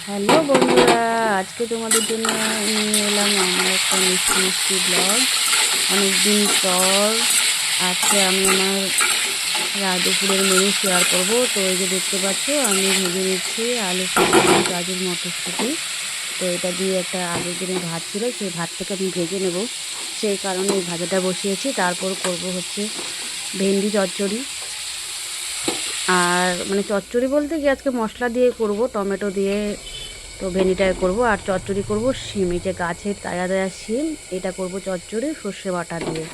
Hello বন্ধুরা, আজকে তোমাদের জন্য নিয়ে এলাম আমার একটা মিষ্টি মিষ্টি ব্লগ। অনেকদিন পর আজকে আমি আমার দুপুরের মেনু শেয়ার করব। তো এই যে দেখতে পাচ্ছ, আমি ভেজে নিচ্ছি আলু ফুলকপি গাজর মটরশুঁটি। তো এটা দিয়ে একটা আগের দিনের ভাত ছিল, সেই ভাতটাকে আমি ভেজে নেব, সেই কারণে এই ভাজাটা বসিয়েছি। তারপর করব হচ্ছে ভেন্ডি চচ্চড়ি। আর মানে চচ্চড়ি বলতে কি আজকে মশলা দিয়ে করব, টমেটো দিয়ে। তো ভেন্ডিটায় করব, আর চচ্চড়ি করব শিম, এই যে গাছের তাজা তাজা শিম, এটা করব চচ্চড়ি সর্ষে বাটা দিয়ে।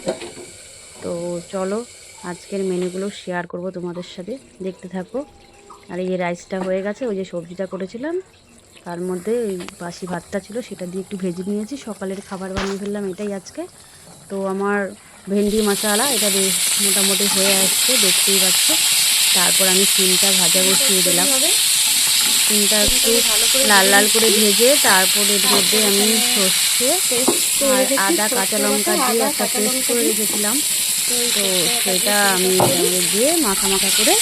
তো চলো আজকের মেনুগুলো শেয়ার করব তোমাদের সাথে, দেখতে থাকো। আর এই রাইসটা হয়ে গেছে, ওই যে সবজিটা করেছিলাম তার মধ্যে ওই বাসি ভাতটা ছিল, সেটা দিয়ে একটু ভেজে নিয়েছি। সকালের খাবার বানিয়ে ফেললাম এটাই আজকে। তো আমার ভেন্ডি মশলা এটা বেশ মোটামুটি হয়ে আসছে, দেখতেই পাচ্ছ। তারপর আমি শিমটা ভাজা বসিয়ে দিলাম। শিমটা একটু লাল লাল করে ভেজে তারপর এর মধ্যে আমি সর্ষে আর আদা কাঁচা লঙ্কা দিয়ে একটা পেস্ট করে রেখেছিলাম। তো সেটা আমি এর মধ্যে দিয়ে মাখা মাখা করে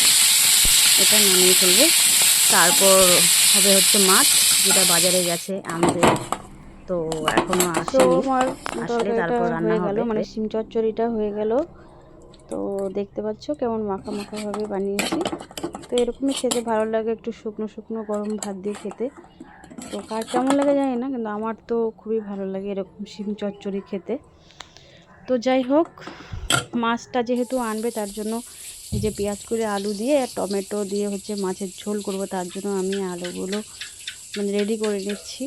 এটা নামিয়ে ফেলবো। তারপর হবে হচ্ছে মাছ, যেটা বাজারে গেছে আনতে, তো এখনো আসেনি। আসলে তারপর রান্না হবে। মানে শিম চচ্চড়িটা হয়ে গেল। তো দেখতে পাচ্ছ কেমন মাখা মাখা ভাবে বানিয়েছি। তো এরকমই খেতে ভালো লাগে, একটু শুকনো শুকনো গরম ভাত দিয়ে খেতে। তো কার কেমন লাগে জানি না, কিন্তু আমার তো খুবই ভালো লাগে এরকম শিম চচ্চড়ি খেতে। তো যাই হোক, মাছটা যেহেতু আনবে তার জন্য এই যে পেঁয়াজ করে আলু দিয়ে আর টমেটো দিয়ে হচ্ছে মাছের ঝোল করব, তার জন্য আমি আলুগুলো মানে রেডি করে নিচ্ছি।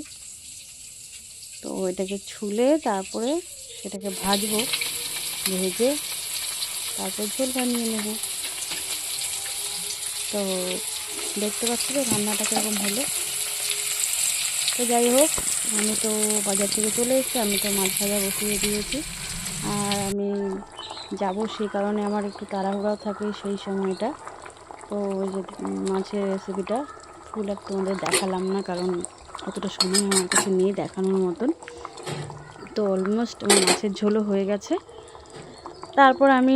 তো এটাকে ছুলে তারপরে সেটাকে ভাজবো, ভেজে তারপর ঝোল বানিয়ে নেব। তো দেখতে পাচ্ছি যে রান্নাটা কীরকম হলো। তো যাই হোক, আমি তো বাজার থেকে চলে এসেছি, আমি তো মাছ ভাজা বসিয়ে দিয়েছি। আর আমি যাব, সেই কারণে আমার একটু তাড়াহুড়াও থাকে সেই সময়টা। তো ওই যে মাছের রেসিপিটা ফুল আর তোমাদের দেখালাম না, কারণ অতটা সময় আমার কাছে নেই দেখানোর মতন। তো অলমোস্ট আমার মাছের ঝোলও হয়ে গেছে। তারপর আমি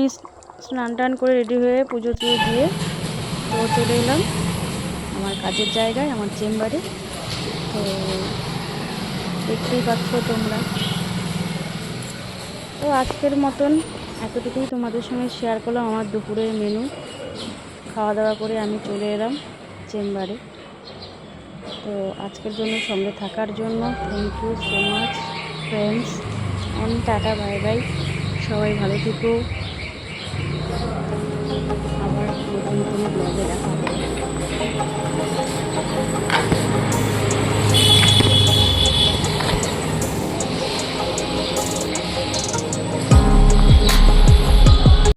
স্নান টান করে রেডি হয়ে পুজো টুজো দিয়ে তো চলে এলাম আমার কাজের জায়গায়, আমার চেম্বারে। তো দেখতেই পাচ্ছ তোমরা। তো আজকের মতন এতটুকুই তোমাদের সঙ্গে শেয়ার করলাম আমার দুপুরের মেনু। খাওয়া দাওয়া করে আমি চলে এলাম চেম্বারে। তো আজকের জন্য সঙ্গে থাকার জন্য thank you so much friends, অন টাটা, বাই বাই। সবাই ভালো থেকো, আবার নতুন কোনো ব্লগে দেখা হবে।